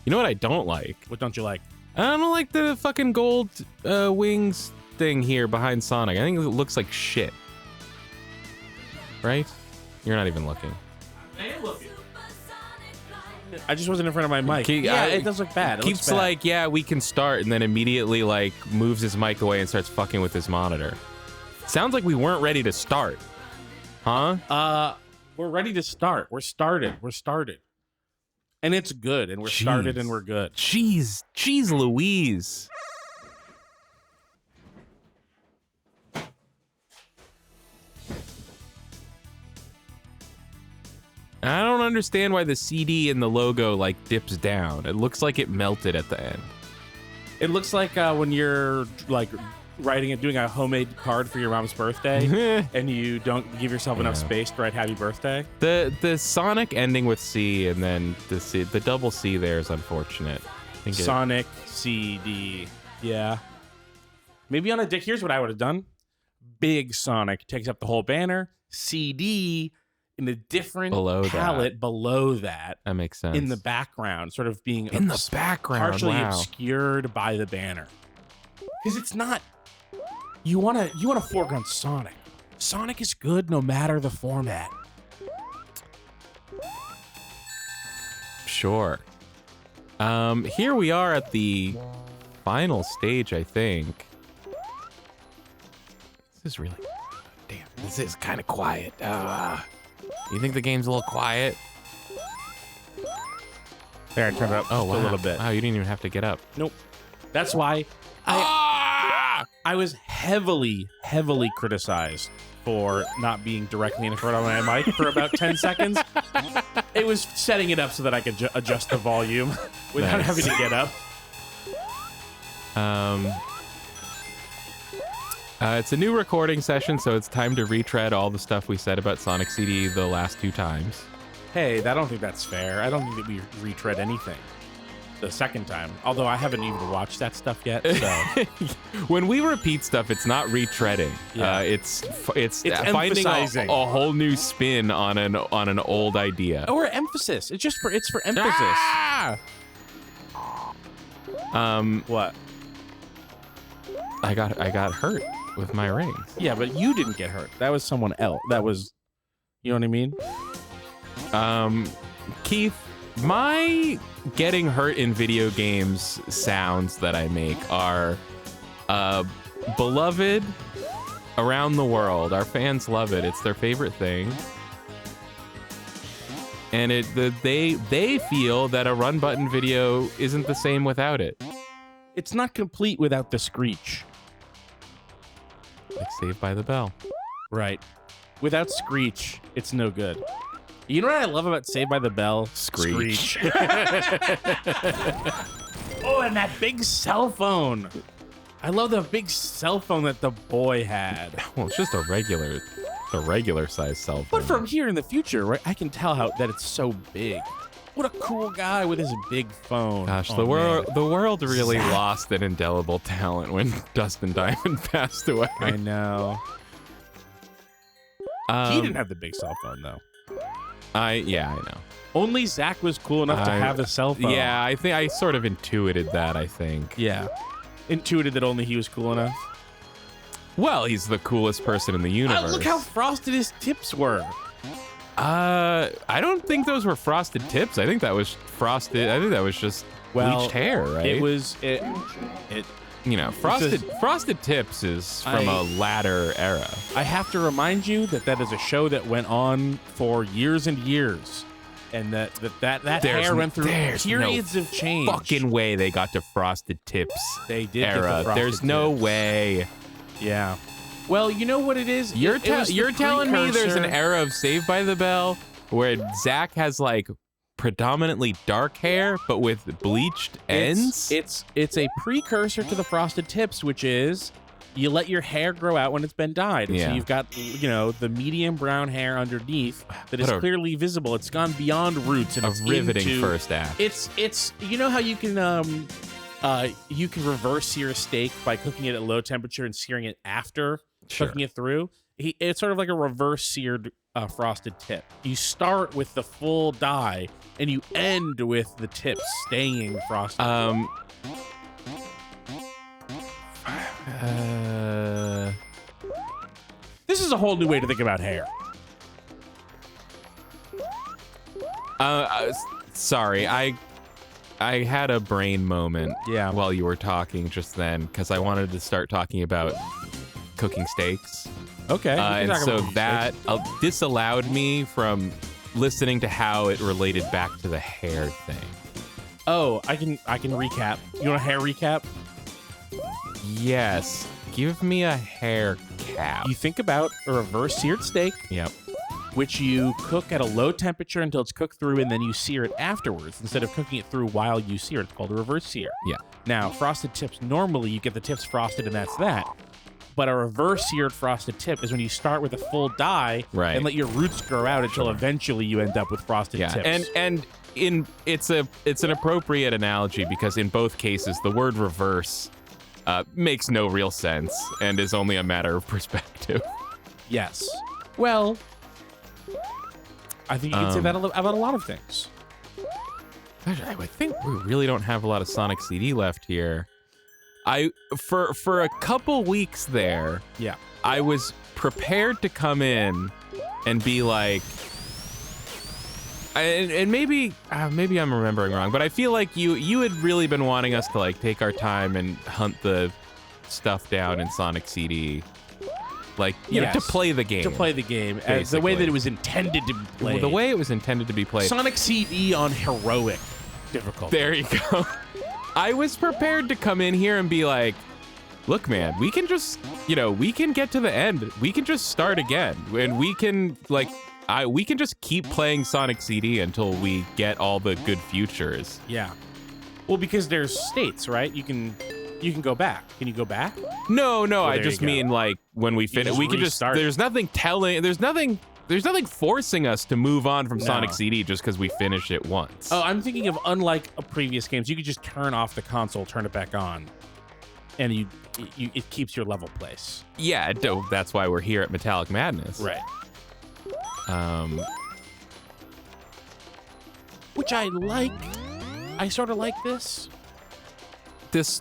You know what I don't like? What don't you like? I don't like the fucking gold wings thing here behind Sonic. I think it looks like shit. Right? You're not even looking. I am looking. I just wasn't in front of my mic. It does look bad. Keeps like, yeah, we can start, and then immediately like moves his mic away and starts fucking with his monitor. Sounds like we weren't ready to start. Huh? We're ready to start. We're started. And it's good, and we're started, and we're good. Jeez Louise. I don't understand why the CD in the logo like dips down. It looks like it melted at the end. It looks like when you're like doing a homemade card for your mom's birthday, and you don't give yourself enough space to write "Happy Birthday." The Sonic ending with C and then the double C there is unfortunate. I think Sonic CD, yeah. Maybe on a dick. Here's what I would have done: Big Sonic takes up the whole banner. CD in a different palette below that. That makes sense. In the background, sort of being in the background, partially obscured by the banner, because it's not. You want to foreground Sonic. Sonic is good no matter the format. Sure. Here we are at the final stage, I think. This is really... Damn, this is kind of quiet. You think the game's a little quiet? There, I turned it up just a little bit. Wow, you didn't even have to get up. Nope. That's why I was heavily criticized for not being directly in front of my mic for about 10 seconds. It was setting it up so that I could adjust the volume without having to get up. It's a new recording session, so it's time to retread all the stuff we said about Sonic CD the last 2 times. Hey, I don't think that's fair. I don't think that we retread anything the second time. Although I haven't even watched that stuff yet. So. When we repeat stuff, it's not retreading. Yeah. It's finding a whole new spin on an old idea. Or emphasis. It's for emphasis. Ah! What? I got hurt with my rings. Yeah, but you didn't get hurt. That was someone else. That was, you know what I mean? Keith, my getting hurt in video games sounds that I make are beloved around the world. Our fans love it. It's their favorite thing. And they feel that a run button video isn't the same without it. It's not complete without the screech. Like Saved by the Bell. Right. Without screech, it's no good. You know what I love about Saved by the Bell? Screech. Oh, and that big cell phone. I love the big cell phone that the boy had. Well, it's just a regular size cell phone. But from here in the future, right, I can tell that it's so big. What a cool guy with his big phone. Gosh, the world really lost an indelible talent when Dustin Diamond passed away. I know. He didn't have the big cell phone though. I know. Only Zach was cool enough to have the cell phone. Yeah, I think I sort of intuited that, I think. Yeah. Intuited that only he was cool enough. Well, he's the coolest person in the universe. Look how frosted his tips were. I don't think those were frosted tips. I think that was frosted. I think that was just bleached hair, right? It was you know, frosted tips is from a latter era. I have to remind you that is a show that went on for years and years, and that hair went through periods of change. Fucking way they got to frosted tips. They did. Era. There's no way. Yeah. Well, you know what it is? You're telling me there's an era of Saved by the Bell where Zach has like predominantly dark hair but with bleached ends? It's a precursor to the frosted tips, which is you let your hair grow out when it's been dyed. And so you've got, you know, the medium brown hair underneath that is clearly visible. It's gone beyond roots, and it's riveting first act. It's you know how you can reverse sear a steak by cooking it at low temperature and searing it after cooking it through. It's sort of like a reverse seared frosted tip. You start with the full die, and you end with the tip staying frosted. This is a whole new way to think about hair. Sorry, I had a brain moment while you were talking just then, because I wanted to start talking about cooking steaks. Okay. And so that disallowed me from listening to how it related back to the hair thing. Oh, I can recap. You want a hair recap? Yes. Give me a hair cap. You think about a reverse seared steak. Yep. Which you cook at a low temperature until it's cooked through, and then you sear it afterwards instead of cooking it through while you sear it. It's called a reverse sear. Yeah. Now, frosted tips, normally you get the tips frosted and that's that. But a reverse seared frosted tip is when you start with a full die and let your roots grow out until eventually you end up with frosted tips. And it's an appropriate analogy, because in both cases the word reverse makes no real sense and is only a matter of perspective. Yes. Well, I think you can say that about a lot of things. I think we really don't have a lot of Sonic CD left here. For a couple weeks there, I was prepared to come in and be like, and maybe I'm remembering wrong, but I feel like you had really been wanting us to like take our time and hunt the stuff down in Sonic CD. Like, you know, to play the game. To play the game. As the way that it was intended to be played. The way it was intended to be played. Sonic CD on heroic difficulty. There you go. I was prepared to come in here and be like, look, man, we can just, we can get to the end. We can just start again. And we can, we can just keep playing Sonic CD until we get all the good futures. Yeah. Well, because there's states, right? You can go back. Can you go back? No, I just mean like when we finish, we can just, there's nothing forcing us to move on from Sonic CD just because we finish it once. Oh, I'm thinking of unlike previous games, you could just turn off the console, turn it back on, and it keeps your level place. Yeah, that's why we're here at Metallic Madness. Right. Which I like. I sort of like this. This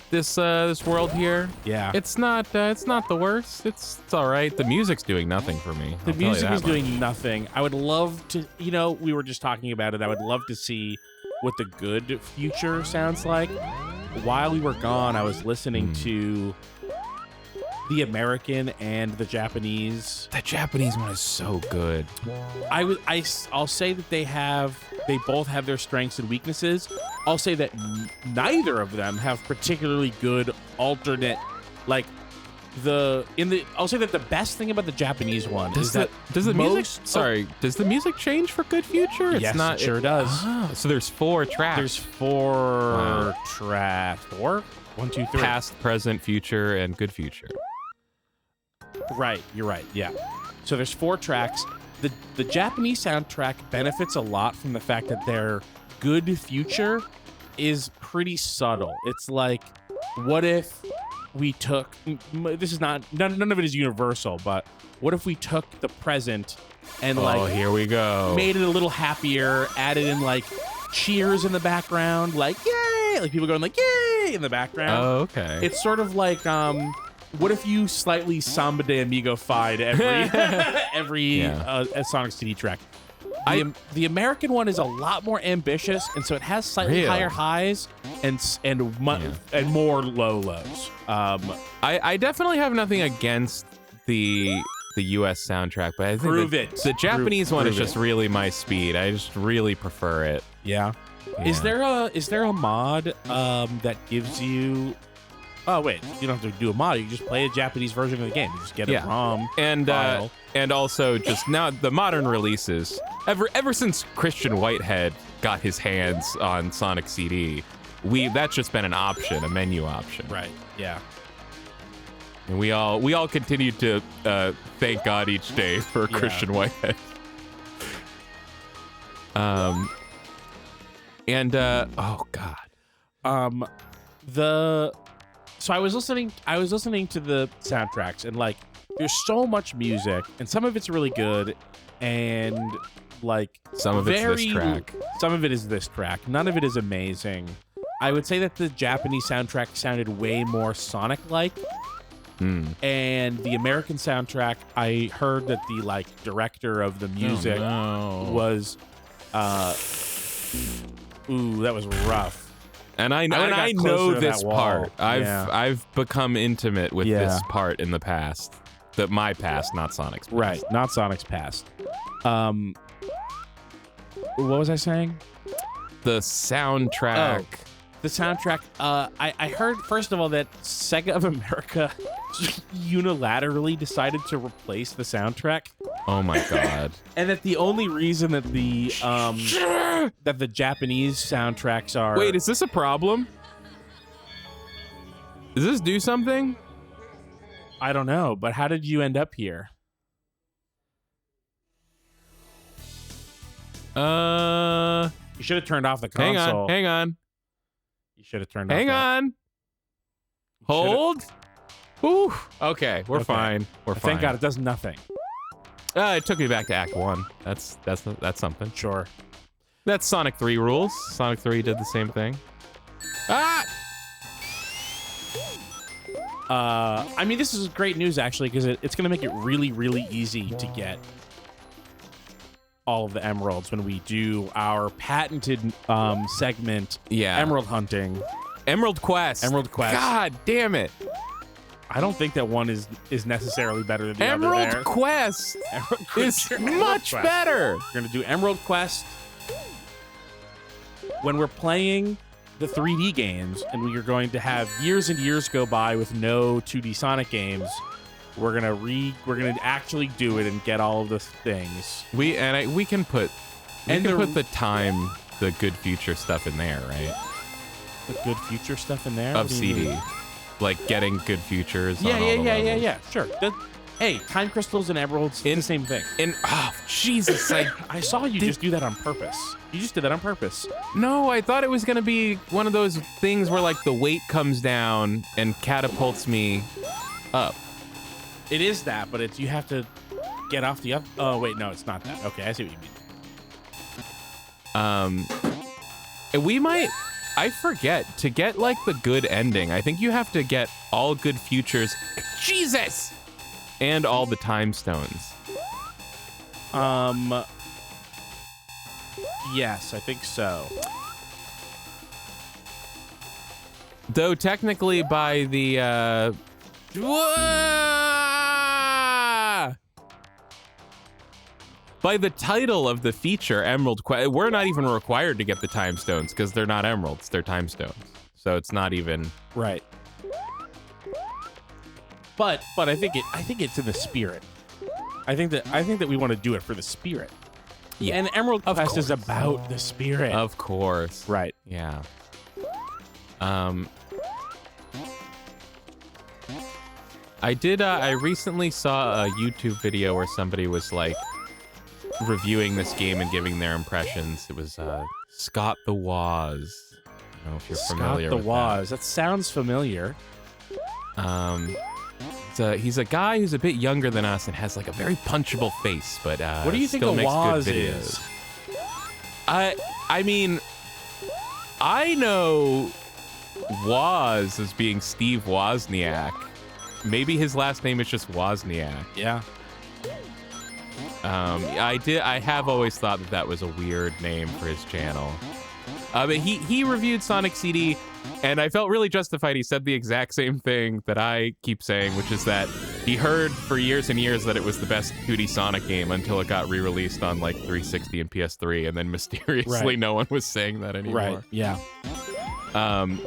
world here. Yeah. It's not the worst. It's all right. The music's doing nothing for me. The music is doing nothing. I would love to, we were just talking about it. I would love to see what the good future sounds like. While we were gone, I was listening to the American and the Japanese. The Japanese one is so good. I'll say that they both have their strengths and weaknesses. I'll say that neither of them have particularly good alternate, I'll say that the best thing about the Japanese one does the music change for Good Future? Yes, it sure does. Oh, so there's 4 tracks. There's 4 tracks. 4? 1, 2, 3. Past, present, future, and Good Future. Right, you're right. Yeah. So there's 4 tracks. The Japanese soundtrack benefits a lot from the fact that their Good Future is pretty subtle. It's like, what if we took, this is not, none of it is universal, but what if we took the present and here we go, made it a little happier, added in cheers in the background, yay, people going yay in the background. Oh, okay. It's sort of like, what if you slightly Samba de Amigo-fied every Sonic CD track? The American one is a lot more ambitious, and so it has slightly higher highs and more low lows. I definitely have nothing against the U.S. soundtrack, but I think the Japanese one is just really my speed. I just really prefer it. Yeah. Is there a mod that gives you? Oh wait, you don't have to do a mod. You just play a Japanese version of the game. You just get a ROM file. And also just now the modern releases. Ever since Christian Whitehead got his hands on Sonic CD, that's just been an option, a menu option. Right. Yeah. And we all continue to thank God each day for Christian Whitehead. Oh God. So I was listening to the soundtracks, and there's so much music, and some of it's really good, and like Some of it's this track. Some of it is this track. None of it is amazing. I would say that the Japanese soundtrack sounded way more Sonic-like. And the American soundtrack, I heard that the like director of the music was ooh, that was rough. And I know this part. I've become intimate with this part in the past. My past, not Sonic's past. Right, not Sonic's past. What was I saying? The soundtrack. Oh, the soundtrack. I heard, first of all, that Sega of America unilaterally decided to replace the soundtrack. Oh my god. And that the only reason that the Japanese soundtracks are... Wait, is this a problem? Does this do something? I don't know, but how did you end up here? You should have turned off the console. Hang on. You should have turned off Hang on. Hold. Ooh. Okay, we're fine. We're fine. Thank God it does nothing. It took me back to Act 1. That's something. Sure. That's Sonic 3 rules. Sonic 3 did the same thing. Ah! I mean, this is great news, actually, because it's going to make it really, really easy to get all of the emeralds when we do our patented segment, Emerald Hunting. Emerald Quest. Emerald Quest. God damn it. I don't think that one is necessarily better than the other there. Emerald Quest is much better. We're going to do Emerald Quest when we're playing the 3D games, and we are going to have years and years go by with no 2D Sonic games. We're gonna actually do it and get all of the things. We can put the Good Future stuff in there, right? The Good Future stuff in there of CD, like getting Good Futures. Yeah. Sure. Hey, time crystals and emeralds, the same thing. Jesus! I saw you just do that on purpose. You just did that on purpose. No, I thought it was gonna be one of those things where like the weight comes down and catapults me up. It is that, but you have to get off the other. Oh wait, no, it's not that. Okay, I see what you mean. And we might. I forget to get like the good ending. I think you have to get all Good Futures. Jesus. And all the time stones. Yes, I think so. Though technically by the by the title of the feature, Emerald Quest, we're not even required to get the time stones because they're not emeralds, they're time stones. So it's not even right. But I think it's in the spirit. I think that we want to do it for the spirit. Yeah. And Emerald Quest is about the spirit. Of course. Right. Yeah. I recently saw a YouTube video where somebody was like reviewing this game and giving their impressions. It was Scott the Woz. I don't know if you're familiar with Woz. That sounds familiar. He's a guy who's a bit younger than us and has like a very punchable face, but what do you think a Woz is? I mean, I know Woz as being Steve Wozniak. Maybe his last name is just Wozniak. Yeah. I have always thought that was a weird name for his channel. But he reviewed Sonic CD, and I felt really justified. He said the exact same thing that I keep saying, which is that he heard for years and years that it was the best 2D Sonic game until it got re-released on like 360 and PS3, and then mysteriously no one was saying that anymore. Right. Yeah. And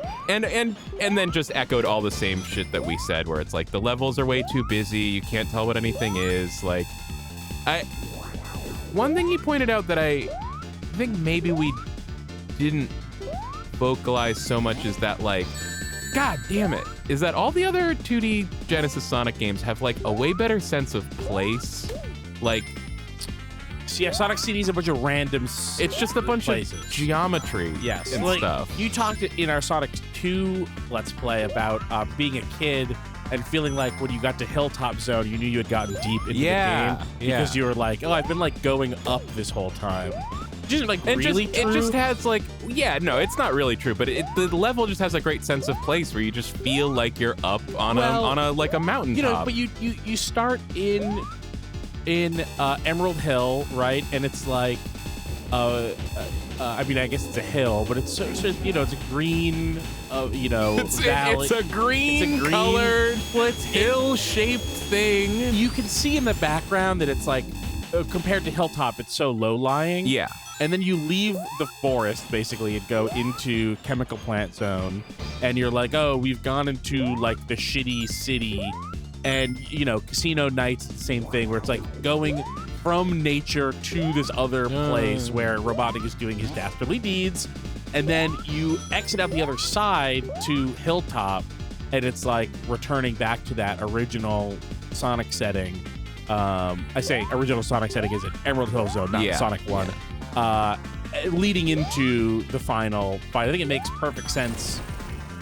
then just echoed all the same shit that we said, where it's like the levels are way too busy, you can't tell what anything is. Like, one thing he pointed out that I think maybe we didn't vocalize so much is that, like, god damn it, is that all the other 2D Genesis Sonic games have like a way better sense of place. Like, Yeah, Sonic CD is a bunch of random. It's just a bunch places. of geometry. Yes, and like, stuff. You talked in our Sonic 2 Let's Play about being a kid and feeling like when you got to Hilltop Zone, you knew you had gotten deep into the game because you were like, oh, I've been like going up this whole time. Just like and really true? It just has like, no, it's not really true, but the level just has a great sense of place where you just feel like you're up on a like a mountain. You know, but you start in Emerald Hill, right? And it's like, I mean, I guess it's a hill, but it's it's a green, valley. It's a green colored, hill-shaped thing. You can see in the background that it's like, compared to Hilltop, it's so low-lying. Yeah. And then you leave the forest, basically, and go into Chemical Plant Zone. And you're like, oh, we've gone into, like, the shitty city. And, Casino Night's the same thing, where it's, like, going from nature to this other place where Robotnik is doing his dastardly deeds. And then you exit out the other side to Hilltop, and it's, like, returning back to that original Sonic setting. I say original Sonic setting is an Emerald Hill Zone, not Sonic 1. Yeah. Leading into the final fight. I think it makes perfect sense.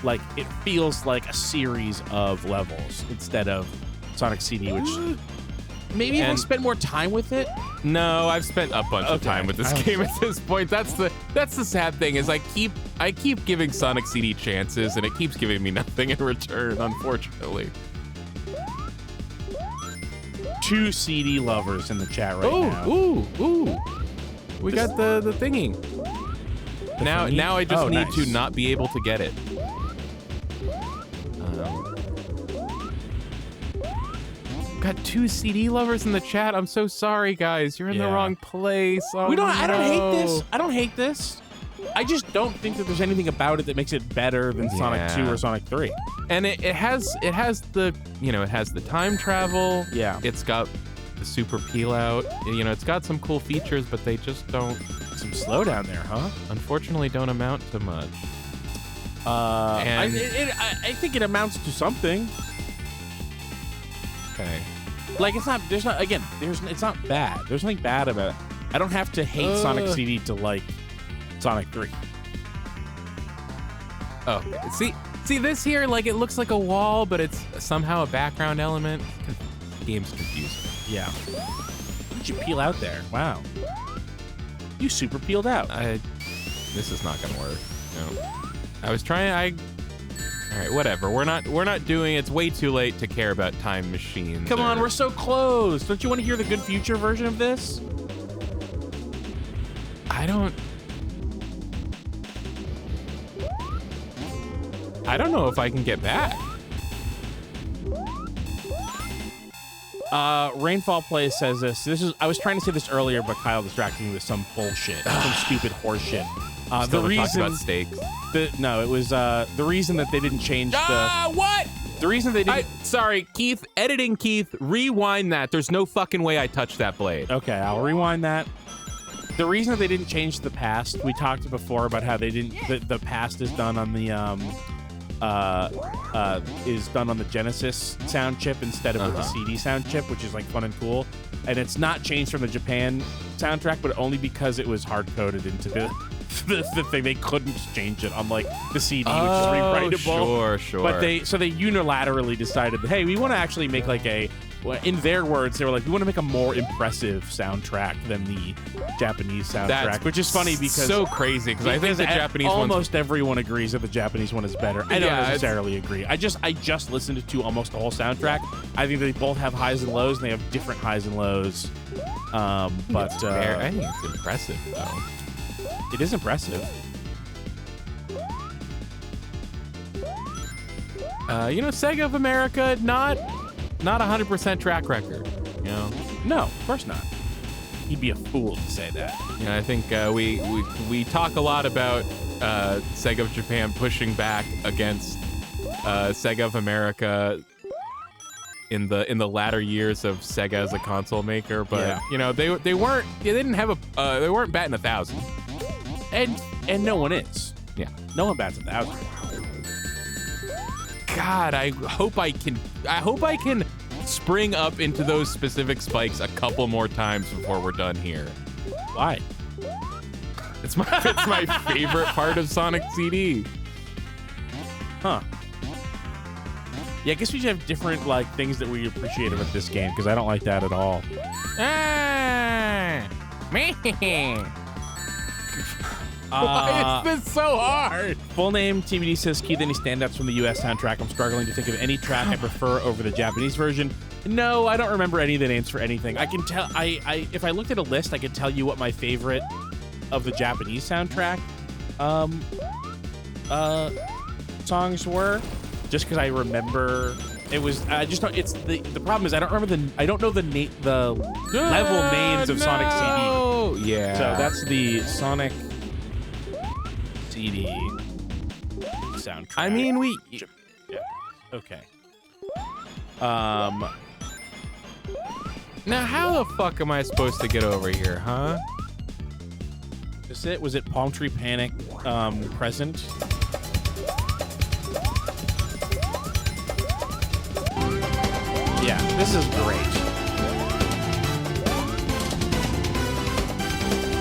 Like, it feels like a series of levels instead of Sonic CD, which maybe I spent more time with it. No, I've spent a bunch of time with this game at this point. That's the sad thing is I keep giving Sonic CD chances and it keeps giving me nothing in return, unfortunately. 2 CD lovers in the chat right now. Ooh. We got the thingy. Now I just need to not be able to get it. Got 2 CD lovers in the chat. I'm so sorry, guys. You're in the wrong place. Oh, I don't hate this. I don't hate this. I just don't think that there's anything about it that makes it better than Sonic 2 or Sonic 3. And it has the time travel. Yeah. It's got the super peel out. It's got some cool features, but they just don't. Some slowdown there, huh? Unfortunately, don't amount to much. I think it amounts to something. Okay. Like, it's not bad. There's nothing bad about it. I don't have to hate Sonic CD to like Sonic 3. Oh, see this here, like, it looks like a wall, but it's somehow a background element. The game's confusing. Yeah. How did you peel out there? Wow. You super peeled out. This is not gonna work. No. I was trying. All right, whatever. We're not doing. It's way too late to care about time machines. Come on, we're so close. Don't you want to hear the good future version of this? I don't know if I can get back. Rainfall Plays says this. I was trying to say this earlier, but Kyle distracted me with some bullshit, some stupid horse shit. The reason about stakes. It was the reason that they didn't change what? The reason they didn't. Sorry, Keith. Editing, Keith. Rewind that. There's no fucking way I touched that blade. Okay, I'll rewind that. The reason that they didn't change the past, we talked before about how they didn't. The past is done on the Genesis sound chip instead of with the CD sound chip, which is like fun and cool. And it's not changed from the Japan soundtrack, but only because it was hard coded into the thing. They couldn't change it on like the CD, which is rewritable. Sure. But they unilaterally decided that, hey, we want to actually make like in their words, they were like, we want to make a more impressive soundtrack than the Japanese soundtrack, which is funny because so crazy because I think the Japanese almost everyone agrees that the Japanese one is better. I don't necessarily agree. I just listened to almost the whole soundtrack. I think they both have highs and lows, and they have different highs and lows. I think it's impressive though. It is impressive. Sega of America, not 100% track record. No, of course not. He'd be a fool to say that. I think we talk a lot about Sega of Japan pushing back against Sega of America in the latter years of Sega as a console maker, but they weren't batting 1,000, and no one is. Yeah, no one bats 1,000. God, I hope I can spring up into those specific spikes a couple more times before we're done here. Why? It's my favorite part of Sonic CD. Huh. Yeah, I guess we should have different like things that we appreciate about this game because I don't like that at all. Why is this so hard? Full name TBD says Keith, any standouts from the US soundtrack? I'm struggling to think of any track I prefer over the Japanese version. No, I don't remember any of the names for anything. I can tell if I looked at a list, I could tell you what my favorite of the Japanese soundtrack songs were, just because I remember it was. I just don't. It's the problem is I don't remember I don't know the level names of Sonic CD. Yeah. So that's the Sonic CD soundtrack. I mean, yeah. Okay. Now, how the fuck am I supposed to get over here, huh? Is it? Was it Palm Tree Panic present? Yeah, this is great.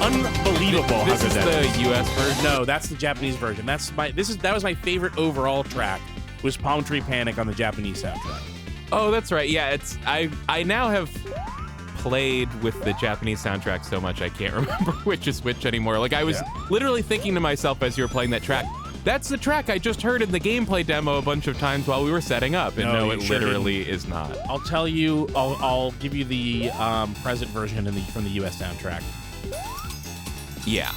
Unbelievable. This is the US version? No, that's the Japanese version. That was my favorite overall track. Was Palm Tree Panic on the Japanese soundtrack. Oh, that's right. Yeah, I now have played with the Japanese soundtrack so much I can't remember which is which anymore. Like I was literally thinking to myself as you were playing that track, that's the track I just heard in the gameplay demo a bunch of times while we were setting up. And no, it literally is not. I'll tell you, I'll give you the present version from the US soundtrack. Yeah.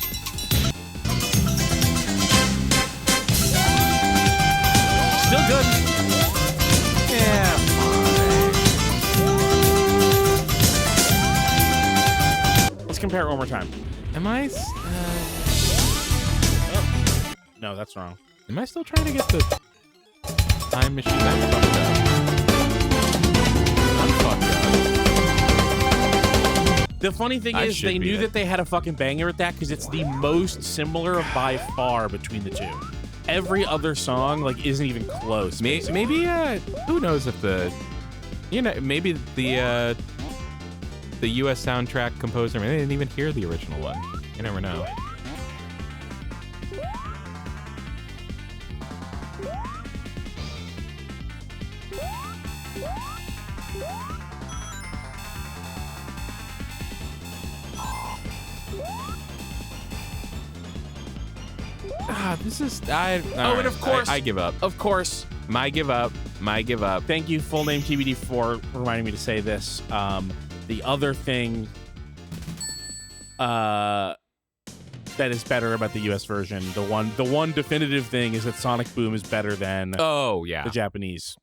Still good. Yeah, fine. Let's compare it one more time. Am I? No, that's wrong. Am I still trying to get the time machine? I'm fucked up. The funny thing is they knew that they had a fucking banger at that because it's the most similar by far between the two. Every other song like isn't even close. Maybe who knows if maybe the US soundtrack composer, maybe they didn't even hear the original one. You never know. This is and of course I give up. Of course, my give up. Thank you, full name TBD, for reminding me to say this. The other thing that is better about the US version, the one definitive thing is that Sonic Boom is better than the Japanese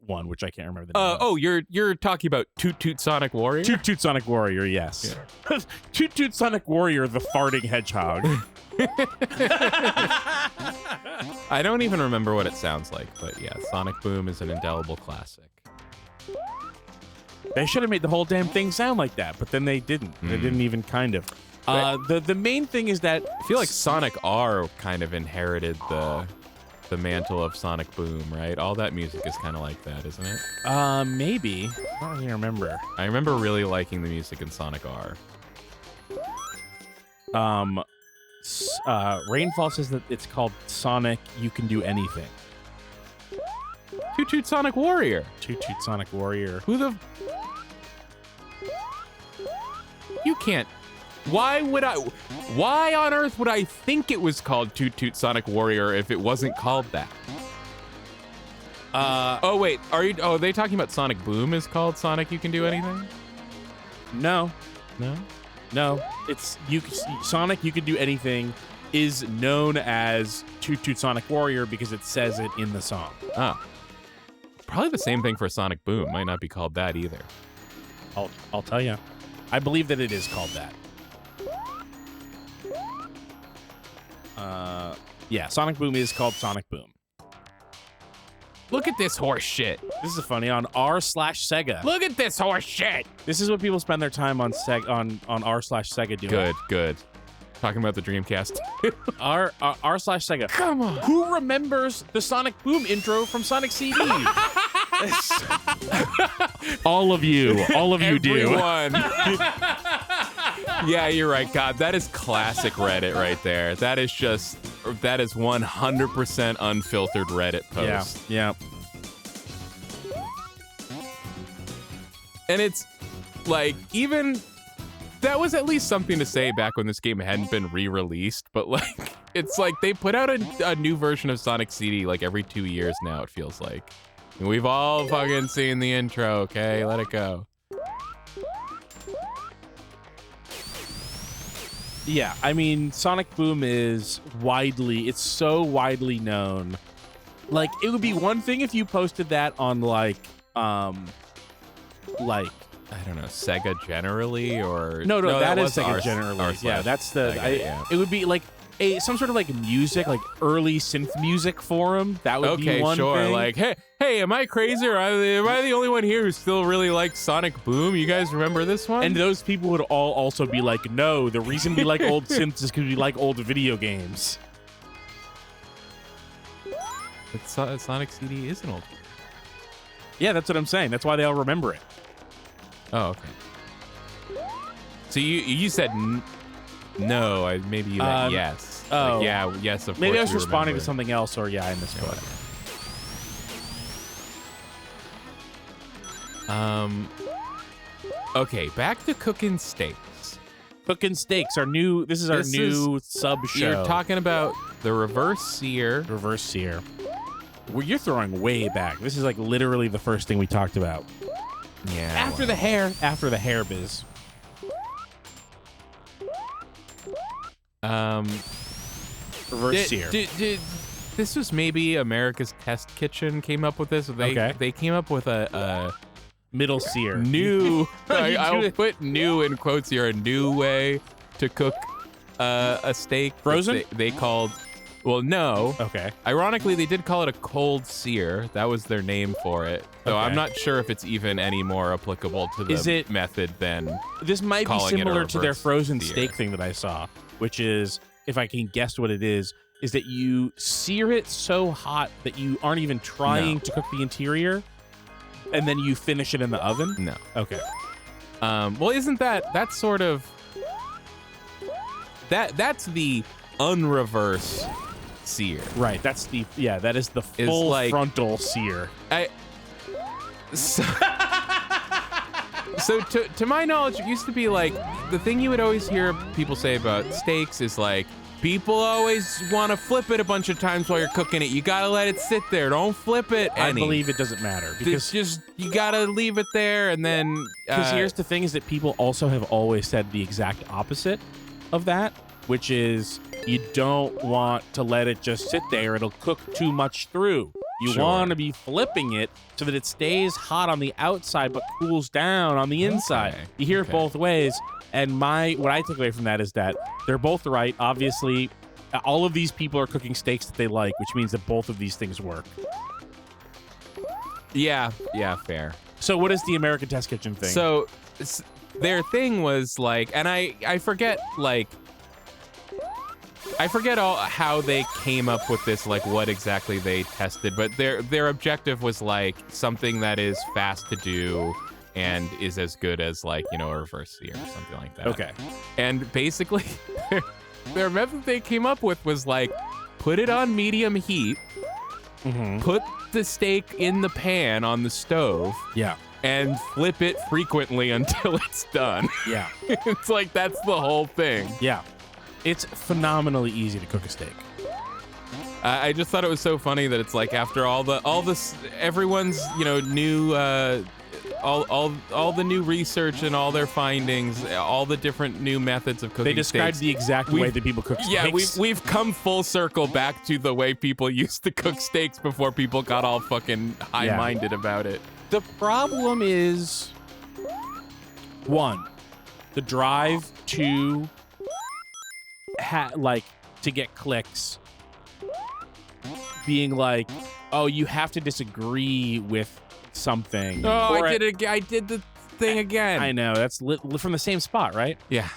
one, which I can't remember the name. Oh, you're talking about Toot Toot Sonic Warrior? Toot Toot Sonic Warrior, yes. Yeah. Toot Toot Sonic Warrior, the farting hedgehog. I don't even remember what it sounds like, but yeah, Sonic Boom is an indelible classic. They should have made the whole damn thing sound like that, but then they didn't. They didn't even kind of. The main thing is that I feel like Sonic R kind of inherited the mantle of Sonic Boom, right? All that music is kind of like that, isn't it? Maybe. I don't even remember. I remember really liking the music in Sonic R. Rainfall says that it's called Sonic You Can Do Anything. Toot Toot Sonic Warrior. Toot Toot Sonic Warrior. You can't. Why on earth would I think it was called Toot Toot Sonic Warrior if it wasn't called that? Oh wait, are they talking about Sonic Boom is called Sonic You Can Do Anything? No. It's Sonic You Can Do Anything is known as Toot Toot Sonic Warrior because it says it in the song. Ah. Probably the same thing for Sonic Boom. Might not be called that either. I'll tell you. I believe that it is called that. Yeah, Sonic Boom is called Sonic Boom. Look at this horse shit. This is funny. On r/Sega. Look at this horse shit. This is what people spend their time on r/Sega doing. Good. Talking about the Dreamcast. r/Sega. Come on. Who remembers the Sonic Boom intro from Sonic CD? All of you do. Everyone. Yeah, you're right. God, that is classic Reddit right there. That is 100% unfiltered Reddit post. Yeah. And it's like, even that was at least something to say back when this game hadn't been re-released, but like, it's like they put out a new version of Sonic CD like every 2 years now, it feels like. And we've all fucking seen the intro, okay? Let it go. Yeah, I mean, Sonic Boom is it's so widely known. Like, it would be one thing if you posted that on like I don't know, Sega generally, or no, that is was Sega generally. Yeah, that's the Sega, yeah. It would be like some sort of like music, like early synth music forum. That would be one thing. Like, hey, am I crazy, or am I the only one here who still really likes Sonic Boom? You guys remember this one? And those people would all also be like, no, the reason we like old synths is because we like old video games. But Sonic CD is an old. Yeah, that's what I'm saying. That's why they all remember it. Oh, okay. So you said no. Maybe you meant yes. Oh, like, yeah, yes. Of maybe I course was responding remember. to something else, or I misspoke. Okay, back to cooking steaks. Cooking steaks, this is our new sub show. You're talking about the reverse sear. Reverse sear. Well, you're throwing way back. This is like literally the first thing we talked about. Yeah. After the hair biz. Reverse sear. This was maybe America's Test Kitchen came up with this. They came up with a middle sear. New. I'll put new in quotes here. A new way to cook a steak. Frozen? They called. Well, no. Okay. Ironically, they did call it a cold sear. That was their name for it. So Okay. I'm not sure if it's even any more applicable to the method than. This might be calling it a similar to their reverse frozen sear. steak thing that I saw, which is, if I can guess what it is that you sear it so hot that you aren't even trying to cook the interior, and then you finish it in the oven? No. Okay. Well, isn't that's sort of that's the unreverse sear. Right. That is the full like, frontal sear. So to my knowledge, it used to be like the thing you would always hear people say about steaks is like, people always want to flip it a bunch of times while you're cooking it. You gotta let it sit there. Don't flip it. I believe it doesn't matter because you gotta leave it there, and then because here's the thing: is that people also have always said the exact opposite of that, which is you don't want to let it just sit there. It'll cook too much through. You want to be flipping it so that it stays hot on the outside but cools down on the inside. Okay. You hear it both ways. And what I take away from that is that they're both right. Obviously, all of these people are cooking steaks that they like, which means that both of these things work. Yeah, fair. So what is the American Test Kitchen thing? So their thing was like, and I forget how they came up with this, like what exactly they tested, but their objective was like something that is fast to do and is as good as like, a reverse sear or something like that. Okay. And basically their method they came up with was like, put it on medium heat, put the steak in the pan on the stove, and flip it frequently until it's done. Yeah. It's like, that's the whole thing. Yeah. It's phenomenally easy to cook a steak. I just thought it was so funny that it's like, after all this, everyone's, new, all the new research and all their findings, all the different new methods of cooking They described steaks, the exact way that people cook steaks. Yeah, we've come full circle back to the way people used to cook steaks before people got all fucking high-minded about it. The problem is, one, the drive to to get clicks, being like, oh, you have to disagree with something. Oh, I did the thing again. I know, that's from the same spot, right? Yeah.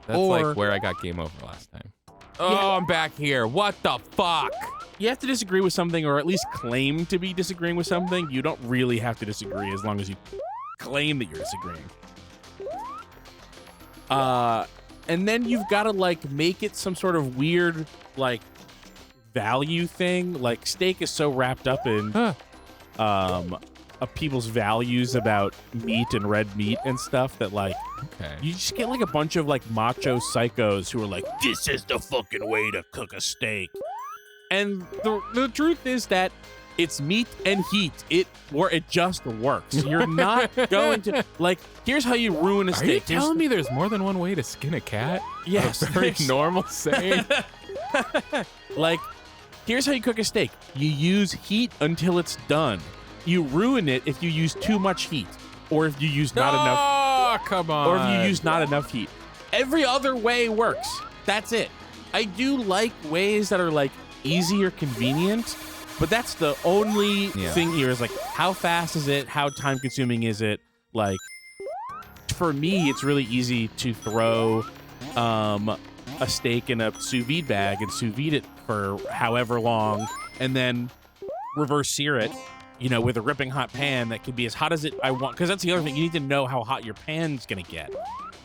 That's like where I got game over last time. Oh, I'm back here. What the fuck? You have to disagree with something, or at least claim to be disagreeing with something. You don't really have to disagree as long as you claim that you're disagreeing. And then you've got to like make it some sort of weird like value thing. Like steak is so wrapped up in of people's values about meat and red meat and stuff that like you just get like a bunch of like macho psychos who are like, this is the fucking way to cook a steak. And the truth is that it's meat and heat. It just works. You're not going to like. Here's how you ruin a steak. Are you telling me there's more than one way to skin a cat? Yes, a very normal saying. Like, here's how you cook a steak. You use heat until it's done. You ruin it if you use too much heat, or if you use not enough. Oh, come on. Or if you use not enough heat. Every other way works. That's it. I do like ways that are like easy or convenient. But that's the only thing here is like, how fast is it? How time consuming is it? Like, for me, it's really easy to throw a steak in a sous vide bag and sous vide it for however long, and then reverse sear it, you know, with a ripping hot pan that could be as hot as I want. Because that's the other thing. You need to know how hot your pan's going to get.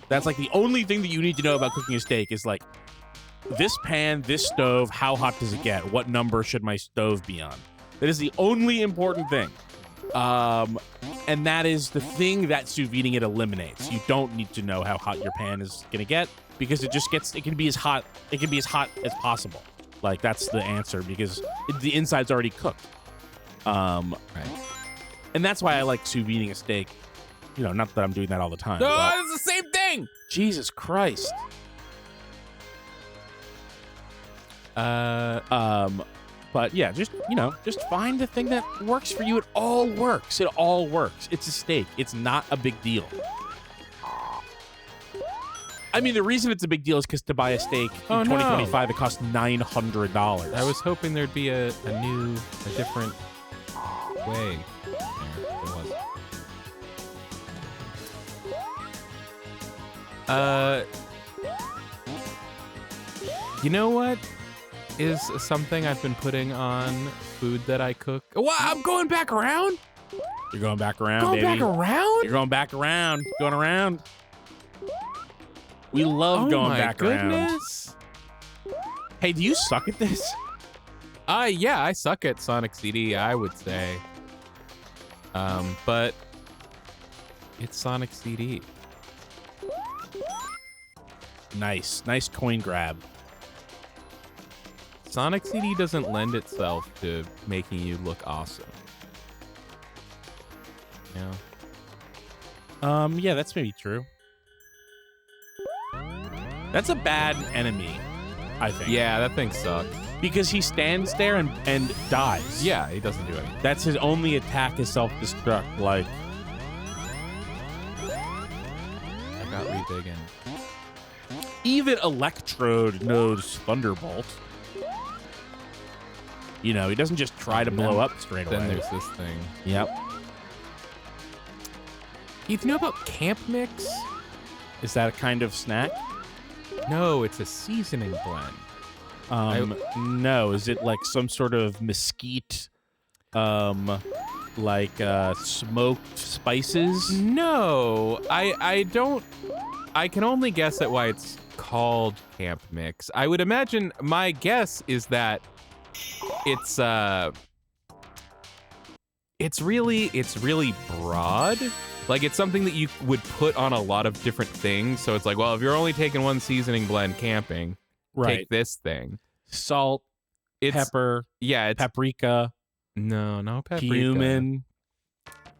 That's like the only thing that you need to know about cooking a steak is like, this pan, this stove, how hot does it get? What number should my stove be on? That is the only important thing. And that is the thing that sous videing it eliminates. You don't need to know how hot your pan is going to get because it can be as hot as possible. Like, that's the answer because the inside's already cooked. Right. And that's why I like sous videing a steak. You know, not that I'm doing that all the time. No, it's the same thing. Jesus Christ. But yeah, just find the thing that works for you. It all works. It's a steak. It's not a big deal. I mean, the reason it's a big deal is because to buy a steak in 2025, it costs $900. I was hoping there'd be a different way. There wasn't. You know what is something I've been putting on food that I cook? What? I'm going back around? You're going back around, Going baby. back around? You're going back around. Going around. We love going back around. Goodness. Hey, do you suck at this? Yeah, I suck at Sonic CD, I would say. But it's Sonic CD. Nice coin grab. Sonic CD doesn't lend itself to making you look awesome. Yeah. Yeah, that's maybe true. That's a bad enemy, I think. Yeah, that thing sucks. Because he stands there and dies. Yeah, he doesn't do anything. That's his only attack is self-destruct, like. I got re-digging. Even Electrode knows Thunderbolt. You know, he doesn't just try to blow up straight away. Then there's this thing. Yep. Keith, you know about Camp Mix? Is that a kind of snack? No, it's a seasoning blend. No. Is it like some sort of mesquite, like smoked spices? No, I don't. I can only guess at why it's called Camp Mix. I would imagine, my guess is that it's really broad. Like, it's something that you would put on a lot of different things. So it's like, well, if you're only taking one seasoning blend camping, take this thing. Salt, pepper, paprika. No paprika. Cumin.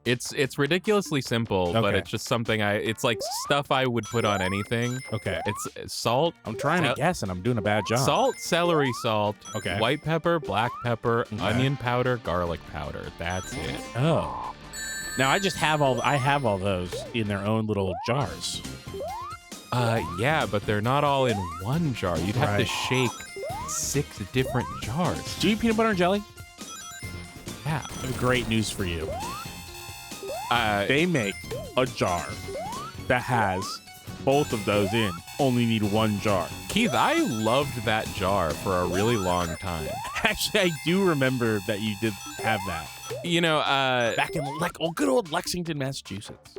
It's ridiculously simple, but it's just something it's like stuff I would put on anything. Okay. It's salt. I'm trying to guess and I'm doing a bad job. Salt, celery salt, okay, white pepper, black pepper, onion powder, garlic powder. That's it. Oh. Now I have all those in their own little jars. Yeah, but they're not all in one jar. You'd have to shake 6 different jars. Do you eat peanut butter and jelly? Yeah. I have great news for you. They make a jar that has both of those in. Only need one jar. Keith, I loved that jar for a really long time. Actually, I do remember that you did have that. You know, back in good old Lexington, Massachusetts.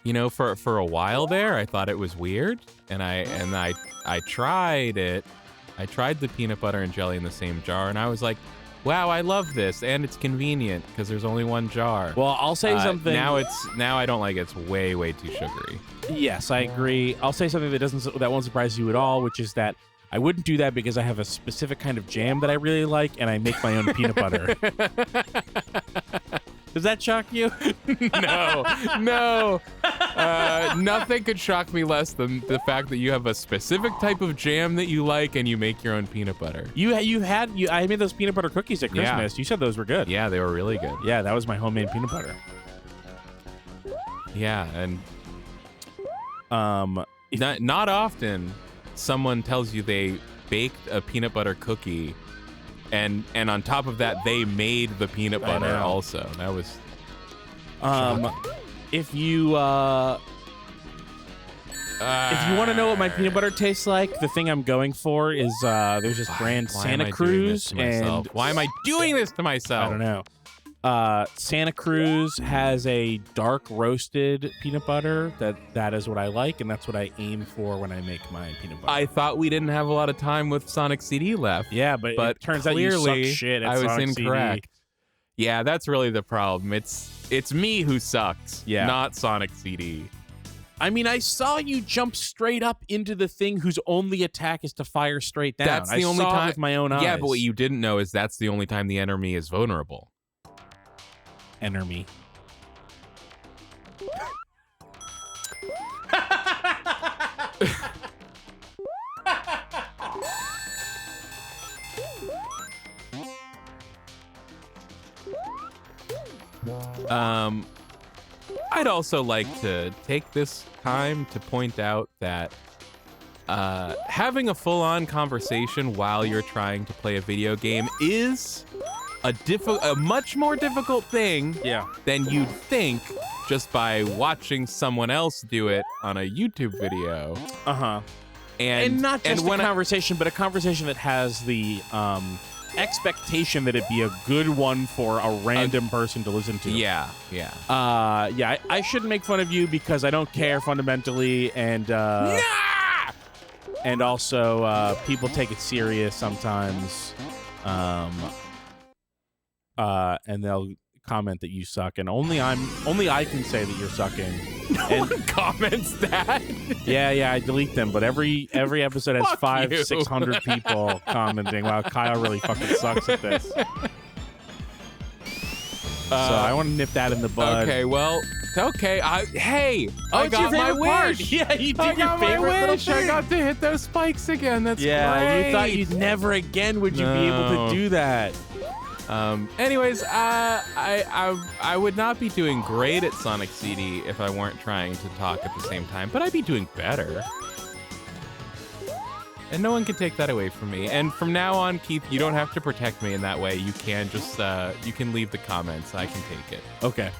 you know, for a while there, I thought it was weird, and I tried it. I tried the peanut butter and jelly in the same jar, and I was like, wow, I love this, and it's convenient because there's only one jar. Well, I'll say something. Now I don't like it. It's way too sugary. Yes, I agree. I'll say something that won't surprise you at all, which is that I wouldn't do that because I have a specific kind of jam that I really like, and I make my own peanut butter. Does that shock you? No. Nothing could shock me less than the fact that you have a specific type of jam that you like and you make your own peanut butter. I made those peanut butter cookies at Christmas. Yeah. You said those were good. Yeah, they were really good. Yeah, that was my homemade peanut butter. Yeah, and not often someone tells you they baked a peanut butter cookie and on top of that they made the peanut butter also. That was shocking. If you want to know what my peanut butter tastes like, the thing I'm going for is there's this brand Santa Cruz, and why am I doing this to myself? I don't know. Santa Cruz has a dark roasted peanut butter that is what I like, and that's what I aim for when I make my peanut butter. I thought we didn't have a lot of time with Sonic CD left. Yeah, but it turns out you suck shit at I was Sonic incorrect. CD. Yeah, that's really the problem. It's me who sucks, not Sonic CD. I mean, I saw you jump straight up into the thing whose only attack is to fire straight down. That's the only saw time it with my own eyes. Yeah, but what you didn't know is that's the only time the enemy is vulnerable. Enemy. I'd also like to take this time to point out that having a full-on conversation while you're trying to play a video game is a much more difficult thing than you'd think just by watching someone else do it on a YouTube video. And not just a conversation, but a conversation that has the expectation that it be a good one for a random person to listen to. I shouldn't make fun of you because I don't care fundamentally, and and also people take it serious sometimes. And they'll comment that you suck, and only I can say that you're sucking. No one comments that. Yeah, I delete them, but every episode has 500-600 people commenting. Wow, Kyle really fucking sucks at this. So I want to nip that in the bud. Okay, well, hey, I got my wish. Yeah, you did your favorite little thing. I got to hit those spikes again. That's great. You thought you'd never again would you be able to do that. Anyways, I would not be doing great at Sonic CD if I weren't trying to talk at the same time, but I'd be doing better. And no one can take that away from me. And from now on, Keith, you don't have to protect me in that way. You can just, you can leave the comments. I can take it. Okay.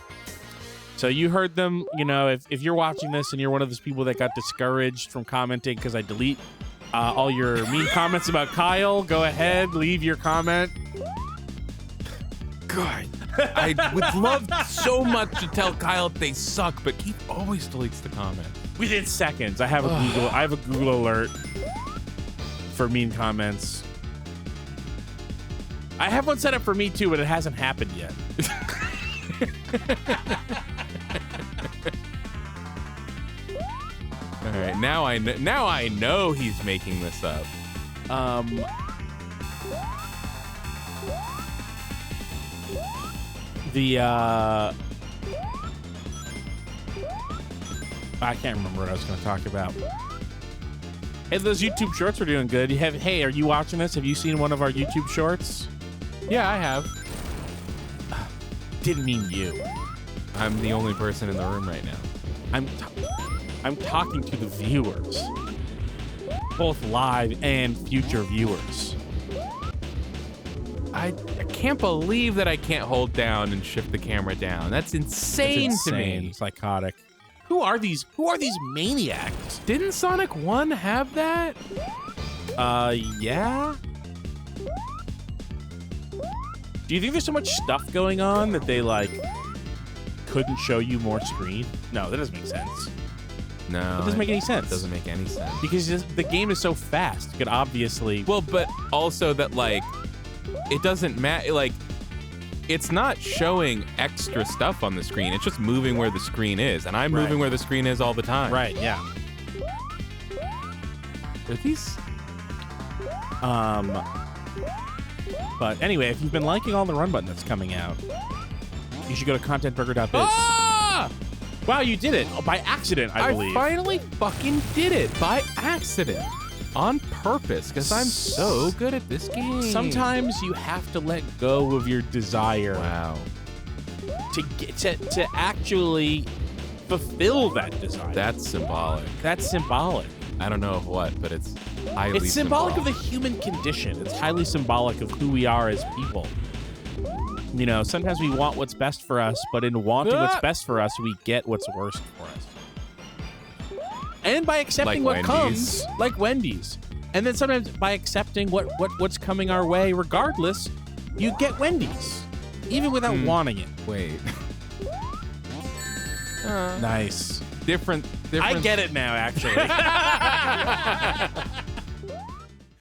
So you heard them, you know, if you're watching this and you're one of those people that got discouraged from commenting because I delete all your mean comments about Kyle, go ahead, leave your comment. God, I would love so much to tell Kyle they suck, but Keith always deletes the comment. Within seconds. I have a Google alert for mean comments. I have one set up for me too, but it hasn't happened yet. All right, now I know he's making this up. I can't remember what I was going to talk about. Hey, those YouTube shorts were doing good. Hey, are you watching this? Have you seen one of our YouTube shorts? Yeah, I have. Didn't mean you. I'm the only person in the room right now. I'm talking to the viewers, both live and future viewers. I can't believe that I can't hold down and shift the camera down. That's insane to me. Psychotic. Who are these maniacs? Didn't Sonic 1 have that? Yeah. Do you think there's so much stuff going on that they like couldn't show you more screen? No, that doesn't make sense. No, It doesn't make any sense. It doesn't make any sense. Because the game is so fast. You could obviously... Well, but also that, like, it doesn't matter. Like, it's not showing extra stuff on the screen. It's just moving where the screen is. And I'm moving where the screen is all the time. Right, yeah. Are these... But anyway, if you've been liking all the run button that's coming out, you should go to contentburger.biz. Ah! Wow, you did it. Oh, by accident, I believe. I finally fucking did it by accident. On purpose, because I'm so good at this game. Sometimes you have to let go of your desire Wow. to actually fulfill that desire. That's symbolic. That's symbolic. I don't know of what, but it's highly It's symbolic of the human condition. It's highly symbolic of who we are as people. You know, sometimes we want what's best for us, but in wanting what's best for us, we get what's worst for us. And by accepting Like what Wendy's. comes, like Wendy's. And then sometimes by accepting what's coming our way regardless, you get Wendy's. Even without wanting it. Wait. Nice. Different. I get it now, actually.